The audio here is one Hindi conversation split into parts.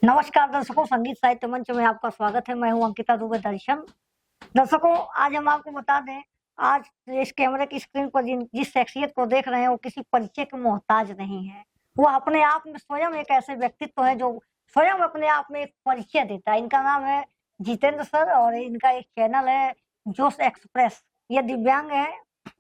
नमस्कार दर्शकों, संगीत साहित्य मंच में आपका स्वागत है। मैं हूं अंकिता दुबे दर्शन। दर्शकों, आज हम आपको बता दें, आज इस कैमरे की स्क्रीन पर जिस शख्सियत को देख रहे हैं वो किसी परिचय के मोहताज नहीं है। वो अपने आप में स्वयं एक ऐसे व्यक्तित्व है जो स्वयं अपने आप में एक परिचय देता है। इनका नाम है जितेंद्र सर और इनका एक चैनल है जोश एक्सप्रेस। ये दिव्यांग है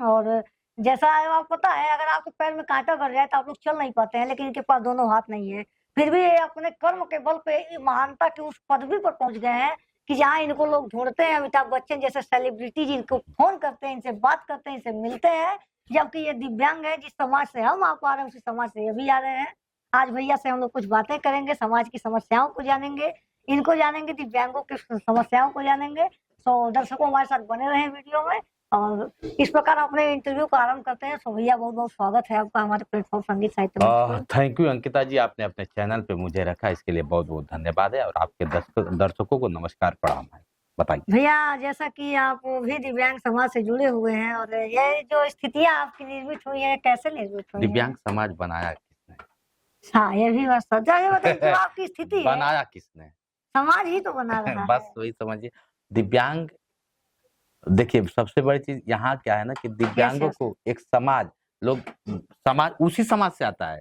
और जैसा है आप पता है, अगर आपके पैर में कांटा गड़ जाए तो आप लोग चल नहीं पाते हैं, लेकिन इनके पास दोनों हाथ नहीं है। फिर भी ये अपने कर्म के बल पे महानता की उस पदवी पर पहुंच गए हैं कि जहाँ इनको लोग ढूंढते हैं। अमिताभ बच्चन जैसे सेलिब्रिटी जिनको फोन करते हैं, इनसे बात करते हैं, इनसे मिलते हैं। जबकि ये दिव्यांग है, जिस समाज से हम आप आ रहे हैं उसी समाज से ये भी आ रहे हैं। आज भैया से हम लोग कुछ बातें करेंगे, समाज की समस्याओं को जानेंगे, इनको जानेंगे, दिव्यांगों की समस्याओं को जानेंगे। तो दर्शकों हमारे साथ बने रहे वीडियो में और इस प्रकार अपने इंटरव्यू का आरंभ करते हैं। तो भैया बहुत बहुत स्वागत है आपका हमारे प्लेटफॉर्म संगीत साहित्य मंच पर। थैंक यू अंकिता जी, आपने अपने चैनल पे मुझे रखा, इसके लिए बहुत बहुत धन्यवाद है। और आपके दर्शकों को नमस्कार, प्रणाम है। बताइए भैया, जैसा कि आप भी दिव्यांग समाज से जुड़े हुए हैं और ये जो स्थितियां आपकी निर्मित हुई है, कैसे निर्मित हुई है? दिव्यांग समाज बनाया किसने? हाँ, ये भी बात सच है। ये बताइए, जो आपकी स्थिति है बनाया किसने? समाज ही तो बना रहा बस है। वही समझिए। दिव्यांग, देखिए सबसे बड़ी चीज यहाँ क्या है ना कि दिव्यांगों यस को एक समाज, लोग समाज उसी समाज से आता है।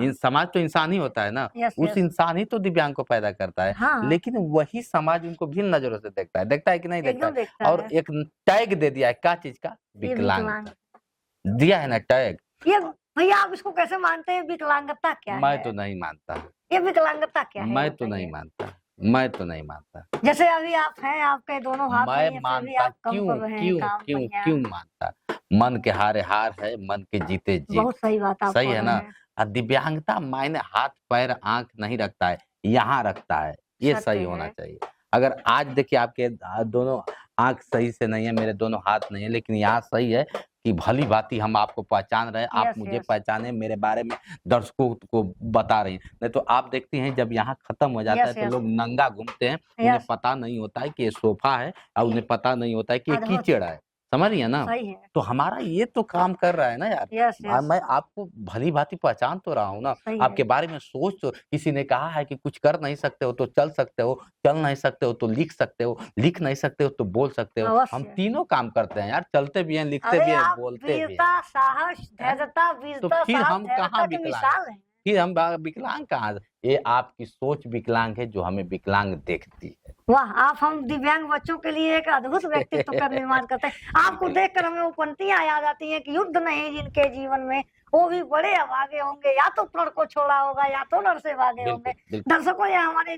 इन समाज तो इंसान ही होता है ना, यस उस यस इंसान ही तो दिव्यांग को पैदा करता है। हाँ, लेकिन वही समाज उनको भिन्न नजरों से देखता है कि नहीं देखता एकदम है। देखता और है। एक टैग दे दिया है, क्या चीज का? ये विकलांग विकलांग, का दिया है ना टैग। ये भैया आप इसको कैसे मानते हैं? विकलांगता क्या मैं है? तो नहीं मानता, ये विकलांगता क्या है, ये मैं तो नहीं बताइए। मानता, मैं तो नहीं मानता। जैसे अभी आप हैं, आपके दोनों हाथ मैं नहीं है, फिर भी मानता आप कम क्यों कर रहे हैं क्यों काम क्यों बढ़िया। क्यों मानता? मन के हारे हार है, मन के जीते जीत। बहुत सही बात आप सही कह है रहे ना? हैं। दिव्यांगता मायने हाथ पैर आंख नहीं रखता है, यहाँ रखता है। ये सत्य सही होना है। चाहिए। अगर आज देखिए आपके दोनों आंख सही से नहीं है, मेरे दोनों हाथ नहीं है, लेकिन यहाँ सही है कि भली भांति हम आपको पहचान रहे हैं, आप यस मुझे यस पहचाने, मेरे बारे में दर्शकों को बता रही हैं। नहीं तो आप देखती हैं जब यहाँ खत्म हो जाता है यस तो यस लोग नंगा घूमते हैं, उन्हें यस पता नहीं होता है कि ये सोफा है और उन्हें पता नहीं होता है कि ये अद्भुत। कीचड़ है। समझ रही है ना? सही है। तो हमारा ये तो काम कर रहा है ना यार। यस यस मैं आपको भली भांति पहचान तो रहा हूँ ना, सही है। आपके बारे में सोच तो, किसी ने कहा है कि कुछ कर नहीं सकते हो तो चल सकते हो, चल नहीं सकते हो तो लिख सकते हो, लिख नहीं सकते हो तो बोल सकते हो। हम अवश्य। तीनों काम करते हैं यार, चलते भी हैं, लिखते अरे भी हैं, आप बोलते भी वीरता, हैं। साहस, हैं? धैर्यता, तो वीरता, फिर साहस, हम कहाँ धैर्यता की विकलांग? मिसाल है। फिर हम विकलांग कहाँ से? ये आपकी सोच विकलांग है जो हमें विकलांग देखती है। वाह! आप हम दिव्यांग बच्चों के लिए एक अद्भुत व्यक्तित्व का निर्माण करते हैं। आपको देखकर हमें वो पंक्तियाँ याद आती हैं कि युद्ध नहीं जिनके जीवन में, वो भी बड़े अभागे होंगे, या तो प्रण को छोड़ा होगा या तो रण से भागे होंगे। बिल्कुल, बिल्कुल। दर्शकों, ये हमारे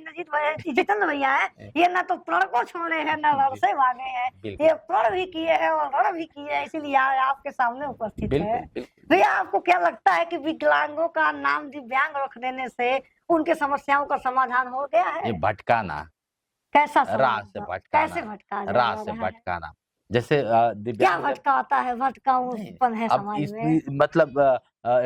जितेंद्र भैया हैं, ये ना तो प्रण को छोड़े हैं, ना रण से भागे हैं। बिल्कुल, ये प्रण भी किए हैं और रण भी किए हैं, इसीलिए आपके सामने उपस्थित है। बिल्कुल, बिल्कुल। भैया, आपको क्या लगता है कि विकलांगों का नाम दिव्यांग रख देने से उनके समस्याओं का समाधान हो गया ये है? भटकाना, कैसा राह से समाधान? कैसे भटकाना, भटका जा राह से रहा है? भटकाना। जैसे क्या दिव्यांग जब भटकाता है? नहीं, भटकाऊँपन है अब समाज इस में। मतलब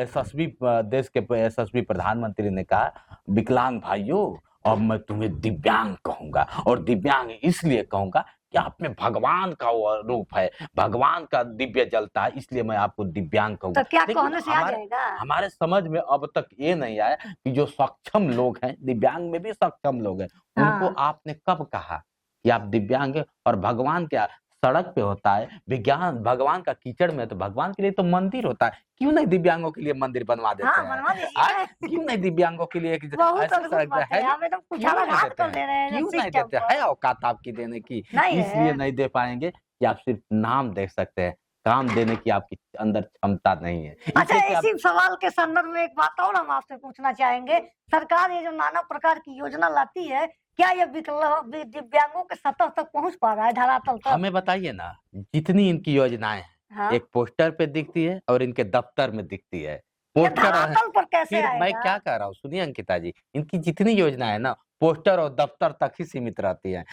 यशस्वी देश के यशस्वी प्रधानमंत्री ने कहा, विकलांग भाइयों अब मैं तुम्हें दिव्यांग कहूँगा, और दिव्यांग इसलिए कहूँगा कि आप में भगवान का वो रूप है, भगवान का दिव्य जलता है, इसलिए मैं आपको दिव्यांग कहूँगा। तो क्या लेकिन कहने से आ जाएगा? हमारे समझ में अब तक ये नहीं आया कि जो सक्षम लोग हैं, दिव्यांग में भी सक्षम लोग हैं, उनको हाँ, आपने कब कहा कि आप दिव्यांग हैं? और भगवान क्या सड़क पे होता है, विज्ञान भगवान का कीचड़ में, तो भगवान के लिए तो मंदिर होता है। क्यों नहीं दिव्यांगों के लिए मंदिर बनवा देते हाँ, हैं? बनवा आय, दीजिए। क्यों नहीं दिव्यांगों के लिए एक बहुत ऐसी अद्भुत सड़क बात है है। नहीं? आप एकदम क्यों नहीं कुठाराघात देते कर हैं? दे रहे हैं क्यों नहीं सिस्टम देते? को। है औकात आपकी देने की, नहीं इसलिए है। नहीं दे पाएँगे कि आप सिर्फ नाम दे सकते हैं, काम देने की आपकी अंदर क्षमता नहीं है। अच्छा, इसलिए कि आप इसी सवाल के संदर्भ में एक बात और हम आपसे पूछना चाहेंगे। सरकार ये जो नाना प्रकार की योजना लाती है, क्या ये दिव्यांगों के सतह तक पहुँच पा रहा है, धरातल तक? हमें बताइए ना, जितनी इनकी योजनाएँ हैं, हाँ, एक पोस्टर पे दिखती है और इनके दफ्तर में दिखती है। ये पोस्टर और धरातल पर कैसे फिर मैं आएगा? क्या कह रहा हूँ, सुनिए अंकिता जी, इनकी जितनी योजनाएँ हैं ना, पोस्टर और दफ्तर तक ही सीमित रहती हैं।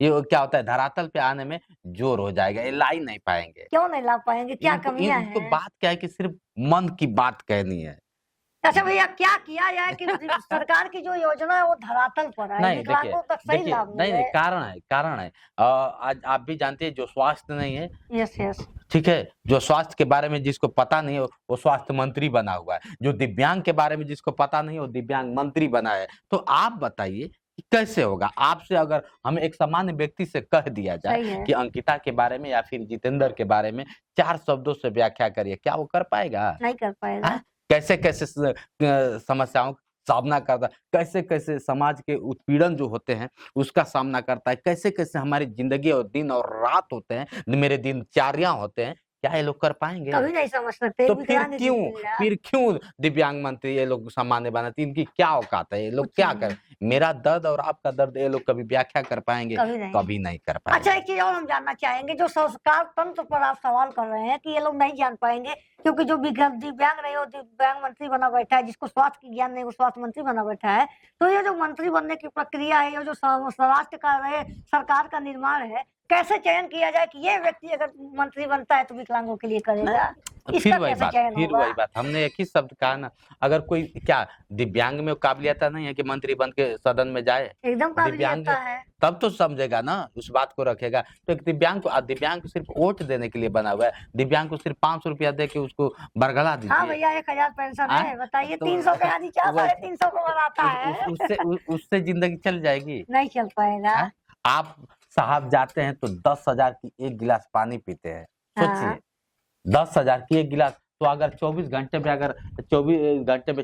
ये क्या होता है, धरातल पे आने में ज़ोर हो जाएगा, ये ला ही नहीं पाएँगे। क्यों नहीं ला पाएँगे? क्या इनको कमियाँ इनको हैं? बात क्या है कि सिर्फ मन की बात कहनी है। अच्छा भैया, क्या किया जाए कि सरकार की जो योजना है वो धरातल पर आए, नहीं देखिए, विकलांगों तक सही देखिए लाभ नहीं नहीं मिले। कारण है आज आप भी जानते हैं जो स्वास्थ्य नहीं है, यस यस। ठीक है, जो स्वास्थ्य के बारे में जिसको पता नहीं हो वो स्वास्थ्य मंत्री बना हुआ है, जो दिव्यांग के बारे में जिसको पता नहीं हो दिव्यांग मंत्री बना है। तो आप बताइए कि कैसे होगा? आपसे अगर हम एक सामान्य व्यक्ति से कह दिया सही जाए है। कि अंकिता के बारे में या फिर जितेंद्र के बारे में 4 शब्दों से व्याख्या करिए, क्या वो कर पाएगा? नहीं कर पाएगा। हाँ? कैसे-कैसे समस्याओं का सामना करता है, कैसे-कैसे समाज के उत्पीड़न जो होते हैं, उसका सामना करता है, कैसे-कैसे हमारी ज़िंदगी और दिन और रात होते हैं, मेरे दिनचर्या होते हैं, क्या ये लोग कर पाएँगे? कभी नहीं समझ सकते, तो विकलांग दिव्यांग फिर क्यों दिव्यांग मंत्री ये लोग सामान्य बनाते हैं? इनकी क्या औकात है? ये लोग कुछ क्या नहीं। कर मेरा दर्द और आपका दर्द ये लोग कभी व्याख्या कर पाएँगे? कभी नहीं। कभी नहीं कर अच्छा, पाएँगे। एक चीज और हम जानना चाहेंगे, जो संस्कार तंत्र पर आप सवाल कर रहे हैं कि ये लोग नहीं जान पाएंगे, क्योंकि जो दिव्यांग नहीं हो दिव्यांग मंत्री बना बैठा है, जिसको स्वास्थ्य की ज्ञान नहीं वो स्वास्थ्य मंत्री बना बैठा है, तो ये जो मंत्री बनने की प्रक्रिया है, ये जो राष्ट्र का रहे सरकार का निर्माण है, कैसे चयन किया जाए कि ये व्यक्ति अगर मंत्री बनता है तो विकलांगों के लिए करेगा, इसका कैसे चयन फिर होगा? वही बात, हमने एक ही शब्द कहा ना, अगर कोई क्या दिव्यांग में काबिलियता नहीं है कि मंत्री बन के सदन में जाए? एकदम दिव्यांग काबिलियत है। तब तो समझेगा ना, उस बात को रखेगा। तो एक दिव्यांग को सिर्फ वोट देने के लिए बना हुआ है, दिव्यांग को सिर्फ ₹500 दे के उसको बरगला हाँ दीजिए। भैया, 1000 पेंशन हाँ? है, बताइए तो 300 के आदि 4 वही 350 को बनाता है। उससे ज़िंदगी चल जाएगी। नहीं चल पाएगा। हाँ? आप साहब जाते हैं तो 10,000 की 1 गिलास पानी पीते हैं। हाँ। सोचिए 10,000 की 1 गिलास, तो अगर 24 घंटे में अगर 24 घंटे में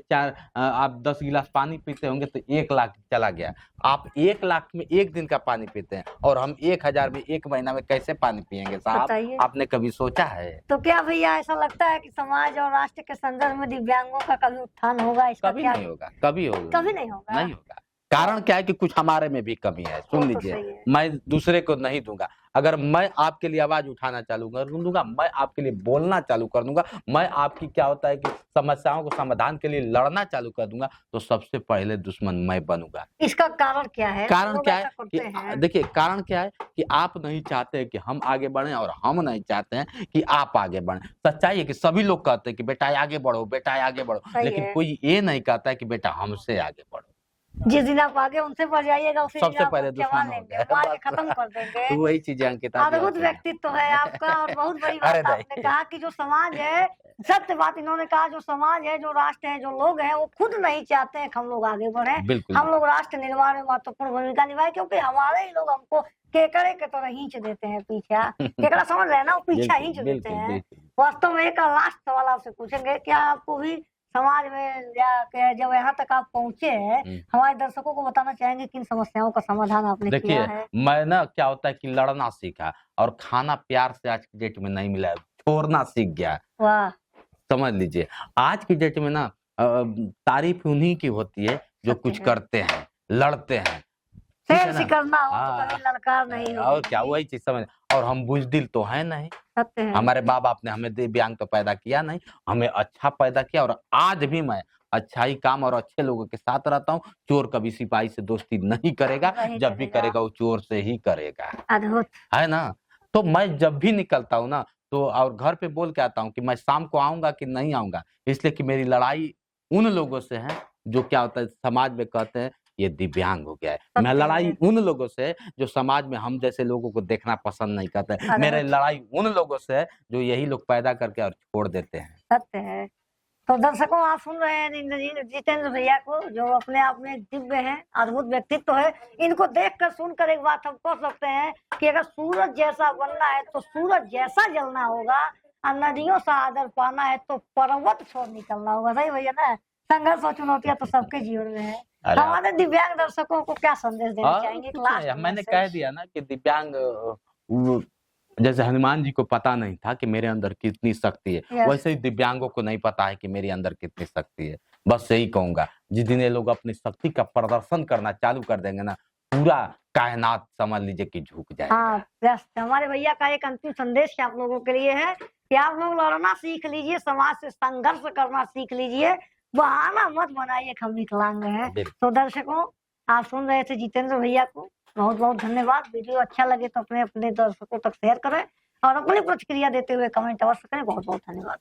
आप 10 गिलास पानी पीते होंगे तो 1 लाख चला गया। आप 1 लाख में 1 दिन का पानी पीते हैं और हम 1000 में 1 महीना में कैसे पानी पिएँगे साहब? बताइए। आपने कभी सोचा है? तो क्या भैया ऐसा लगता है कि समाज और राष्ट्र के संदर्भ में दिव्यांगों का कभी उत्थान होगा? इसका कभी क्या? नहीं होगा, कभी होगा? कभी नहीं होगा। नहीं होगा। कारण क्या है कि कुछ हमारे में भी कमी है। सुन वो तो लीजिए, सही है। मैं दूसरे को नहीं दूँगा। अगर मैं आपके लिए आवाज़ उठाना चालू कर दूँगा, मैं आपके लिए बोलना चालू कर दूँगा, मैं आपकी क्या होता है कि समस्याओं को समाधान के लिए लड़ना चालू कर दूँगा, तो सबसे पहले दुश्मन मैं बनूँगा। इसका कारण क्या है? कारण लोग क्या ऐसा है करते कि हैं। देखिए कारण क्या है कि आप नहीं चाहते कि हम आगे बढ़ें और हम नहीं चाहते हैं कि आप आगे बढ़ें। सच्चाई है कि सभी लोग कहते हैं कि बेटा आगे बढ़ो, बेटा आगे बढ़ो, सही लेकिन है। कोई ये नहीं कहता है कि बेटा हमसे आगे बढ़ो। जिस दिन आप आगे उनसे बढ़ जाइएगा उसी दिन सबसे आपको पहले चबा दुश्मन हो लेंगे, गए। मार के बस खत्म कर देंगे। तो वही चीजें अंकिता जी अद्भुत होती हैं। व्यक्तित्व है आपका, और बहुत बड़ी अरे बात आपने नहीं। कहा कि जो समाज है, सत्य बात इन्होंने कहा, जो समाज है, जो राष्ट्र है, जो लोग हैं, वो खुद नहीं चाहते हैं कि हम लोग आगे बढ़े, बिल्कुल। हम लोग राष्ट्र निर्माण में महत्वपूर्ण भूमिका निभाए, क्योंकि हमारे ही लोग हमको केकड़े के तरह खींच देते हैं पीछा। केकड़ा समझ रहे हैं ना, वो पीछा बिल्कुल, खींच देते बिल्कुल, हैं। बिल्कुल। वास्तव में एक लास्ट सवाल आपसे पूछेंगे, क्या आपको भी समाज में या जब यहाँ तक आप पहुंचे हैं, हमारे दर्शकों को बताना चाहेंगे किन समस्याओं का समाधान आपने किया देखिए, है? मैं ना क्या होता है कि लड़ना सीखा और खाना प्यार से आज की डेट में नहीं मिला है, छोड़ना सीख गया। वाह। समझ लीजिए, आज की डेट में ना तारीफ उन्हीं की होती है जो सत्य कुछ है। करते हैं, लड़ते हैं। ठीक है शेर ना? शिकरना हो तो हाँ, कभी ललकार नहीं और क्या होगी। वही चीज़ समझ, और हम बुज़दिल तो हैं नहीं। सत्य है। हमारे माँ-बाप ने हमें दिव्यांग तो पैदा किया नहीं, हमें अच्छा पैदा किया और आज भी मैं अच्छाई काम और अच्छे लोगों के साथ रहता हूँ। चोर कभी सिपाही से दोस्ती नहीं करेगा, नहीं जब भी करेगा। करेगा वो चोर से ही करेगा। अद्भुत। है ना? तो मैं जब भी निकलता हूँ ना, तो और घर पे बोल के आता हूँ कि मैं शाम को आऊँगा कि नहीं आऊँगा, इसलिए कि मेरी लड़ाई उन लोगों से है, जो क्या होता है समाज में कहते हैं ये दिव्यांग हो गया है। सत्य मैं लड़ाई है। उन लोगों से है, जो समाज में हम जैसे लोगों को देखना पसंद नहीं करते हैं। मेरे अद्भुत। लड़ाई उन लोगों से है, जो यही लोग पैदा करके और छोड़ देते हैं। सत्य है। तो दर्शकों, आप सुन रहे हैं जितेंद्र भैया को, जो अपने आप में एक दिव्य हैं, अद्भुत व्यक्तित्व है। इनको देखकर सुनकर एक बात हम कह सकते हैं कि अगर सूरज जैसा बनना है तो सूरज जैसा जलना होगा, और नदियों सा आदर पाना है तो पर्वत छोड़ निकलना होगा। सही भैया ना? संघर्ष और चुनौतियां तो सबके जीवन में है। अरे हमारे दिव्यांग दर्शकों को क्या संदेश देना और चाहेंगे? एक कुछ नहीं, लास्ट मैंने मैसेज। कह दिया ना कि दिव्यांग वो जैसे हनुमान जी को पता नहीं था कि मेरे अंदर कितनी शक्ति है, यस। वैसे ही दिव्यांगों को नहीं पता है कि मेरे अंदर कितनी शक्ति है। बस यही कहूँगा, जिस दिन ये लोग अपनी शक्ति का प्रदर्शन करना चालू कर देंगे ना, पूरा कायनात समझ लीजिए कि झुक जाएगा। हाँ, बेस्ट। हमारे भैया का एक अंतिम संदेश आप लोगों के लिए है कि आप लोग लड़ना सीख लीजिए, समाज से संघर्ष करना सीख लीजिए, बहाना मत बनाइए कि हम विकलांग हैं। बिल्कुल। तो दर्शकों, आप सुन रहे थे जितेंद्र भैया को, बहुत बहुत धन्यवाद। वीडियो अच्छा लगे तो अपने अपने दर्शकों तक शेयर करें और अपनी प्रतिक्रिया देते हुए कमेंट अवश्य करें। बहुत बहुत धन्यवाद।